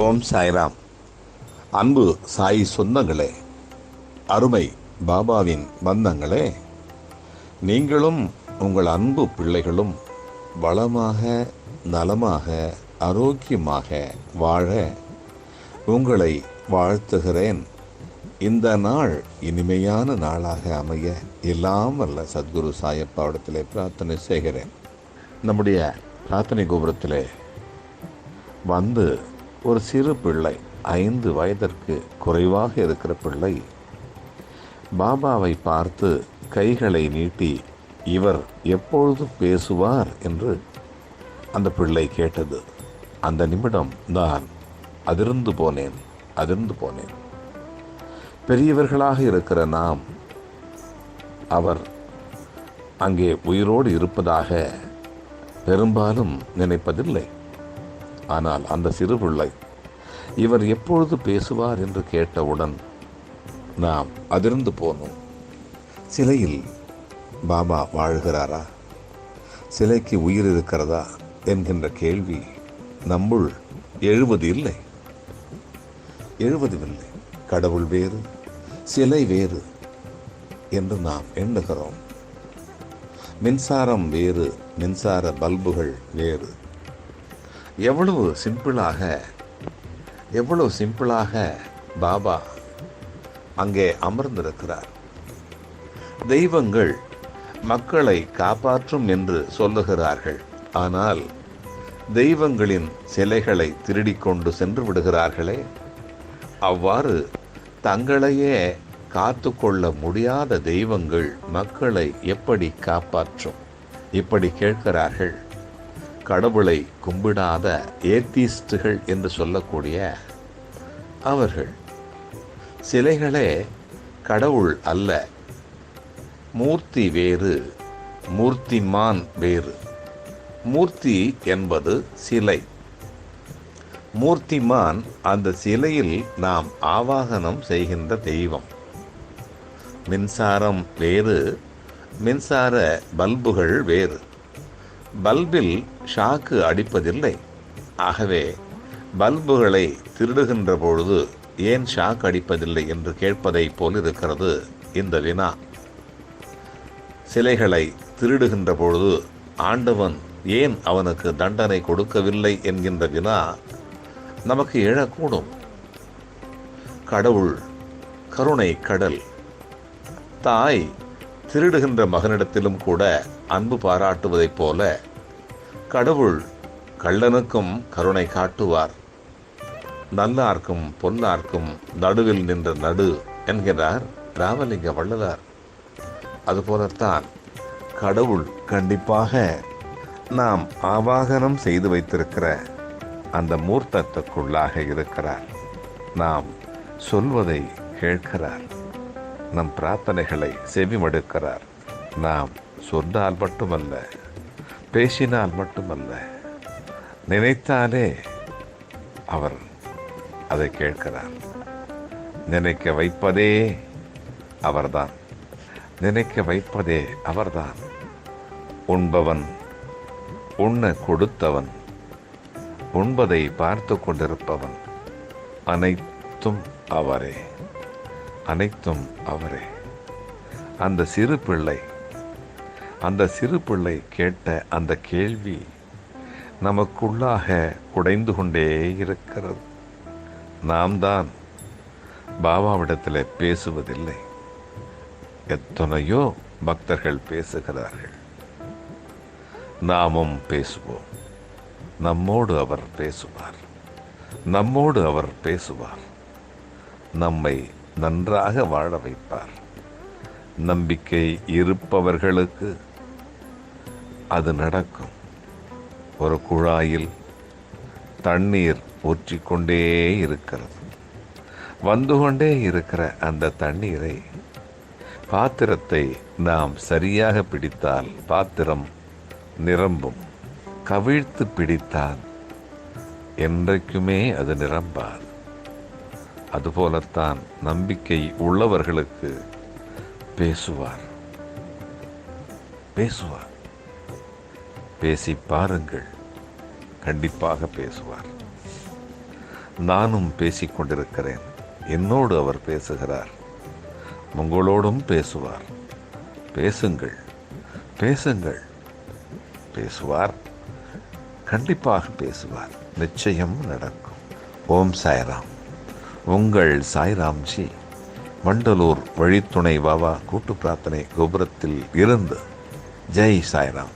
ஓம் சாய்ராம். அன்பு சாய் சொந்தங்களே, அருமை பாபாவின் பந்தங்களே, நீங்களும் உங்கள் அன்பு பிள்ளைகளும் வளமாக, நலமாக, ஆரோக்கியமாக வாழ உங்களை வாழ்த்துகிறேன். இந்த நாள் இனிமையான நாளாக அமைய எல்லாம் வல்ல சத்குரு சாயப்பாவிடத்திலே பிரார்த்தனை செய்கிறேன். நம்முடைய பிரார்த்தனை கோபுரத்திலே வந்து ஒரு சிறு பிள்ளை, 5 வயதிற்கு குறைவாக இருக்கிற பிள்ளை, பாபாவை பார்த்து கைகளை நீட்டி இவர் எப்பொழுது பேசுவார் என்று அந்த பிள்ளை கேட்டது. அந்த நிமிடம் நான் அதிர்ந்து போனேன். பெரியவர்களாக இருக்கிற நாம் அவர் அங்கே உயிரோடு இருப்பதாக பெரும்பாலும் நினைப்பதில்லை. ஆனால் அந்த சிறு பிள்ளை இவர் எப்பொழுது பேசுவார் என்று கேட்டவுடன் நாம் அதிர்ந்து போனோம். சிலையில் பாபா வாழ்கிறாரா, சிலைக்கு உயிர் இருக்கிறதா என்கின்ற கேள்வி நம்முள் எழுவதில்லை. கடவுள் வேறு, சிலை வேறு என்று நாம் எண்ணுகிறோம். மின்சாரம் வேறு, மின்சார பல்புகள் வேறு. எவ்வளவு சிம்பிளாக பாபா அங்கே அமர்ந்திருக்கிறார். தெய்வங்கள் மக்களை காப்பாற்றும் என்று சொல்லுகிறார்கள். ஆனால் தெய்வங்களின் சிலைகளை திருடிக்கொண்டு சென்று விடுகிறார்களே, அவ்வாறு தங்களையே காத்து கொள்ள முடியாத தெய்வங்கள் மக்களை எப்படி காப்பாற்றும்? இப்படி கேட்கிறார்கள் கடவுளை கும்பிடாத ஏத்திஸ்டுகள் என்று சொல்லக்கூடிய அவர்கள். சிலைகளே கடவுள் அல்ல. மூர்த்தி வேறு, மூர்த்திமான் வேறு. மூர்த்தி என்பது சிலை. மூர்த்திமான் அந்த சிலையில் நாம் ஆவாகனம் செய்கின்ற தெய்வம். மின்சாரம் வேறு, மின்சார பல்புகள் வேறு. பல்பில் ஷாக்கு அடிப்பதில்லை. ஆகவே பல்புகளை திருடுகின்ற பொழுது ஏன் ஷாக் அடிப்பதில்லை என்று கேட்பதை போல் இருக்கிறது இந்த வினா. சிலைகளை திருடுகின்ற பொழுது ஆண்டவன் ஏன் அவனுக்கு தண்டனை கொடுக்கவில்லை என்கின்ற வினா நமக்கு எழக்கூடும். கடவுள் கருணை கடல். தாய் திருடுகின்ற மகனிடத்திலும் கூட அன்பு பாராட்டுவதைப் போல கடவுள் கள்ளனுக்கும் கருணை காட்டுவார். நல்லார்க்கும் பொல்லார்க்கும் நடுவில் நின்ற நடு என்கிறார் ராமலிங்க வள்ளலார். அதுபோலத்தான் கடவுள் கண்டிப்பாக நாம் ஆவாகனம் செய்து வைத்திருக்கிற அந்த மூர்த்தத்துக்குள்ளாக இருக்கிறார். நாம் சொல்வதை கேட்கிறார். நம் பிரார்த்தனைகளை செவிமடுக்கிறார். நாம் சொன்னால் மட்டுமல்ல, பேசினால் மட்டுமல்ல, நினைத்தாலே அவர் அதை கேட்கிறார். நினைக்க வைப்பதே அவர்தான். உண்பவன், உண்ண கொடுத்தவன், உண்பதை பார்த்து கொண்டிருப்பவன், அனைத்தும் அவரே. அந்த சிறு பிள்ளை கேட்ட அந்த கேள்வி நமக்குள்ளாக குடைந்து கொண்டே இருக்கிறது. நாம் தான் பாபாவிடத்தில் பேசுவதில்லை. எத்தனையோ பக்தர்கள் பேசுகிறார்கள். நாமும் பேசுவோம். நம்மோடு அவர் பேசுவார். நம்மை நன்றாக வாழ வைப்பார். நம்பிக்கை இருப்பவர்களுக்கு அது நடக்கும். ஒரு குழாயில் தண்ணீர் ஊற்றிக்கொண்டே இருக்கிறது. வந்து கொண்டே இருக்கிற அந்த தண்ணீரை, பாத்திரத்தை நாம் சரியாக பிடித்தால் பாத்திரம் நிரம்பும். கவிழ்த்து பிடித்தால் என்றைக்குமே அது நிரம்பாது. அதுபோலத்தான் நம்பிக்கை உள்ளவர்களுக்கு பேசுவார். பேசி பாருங்கள், கண்டிப்பாக பேசுவார். நானும் பேசிக் கொண்டிருக்கிறேன். என்னோடு அவர் பேசுகிறார். உங்களோடும் பேசுவார். பேசுங்கள், பேசுங்கள். பேசுவார், கண்டிப்பாக பேசுவார். நிச்சயம் நடக்கும். ஓம் சாய்ராம். உங்கள் சாய்ராம்ஜி, வண்டலூர் வழித்துணை வாவா கூட்டு பிரார்த்தனை கோபுரத்தில் இருந்து. ஜெய் சாய்ராம்.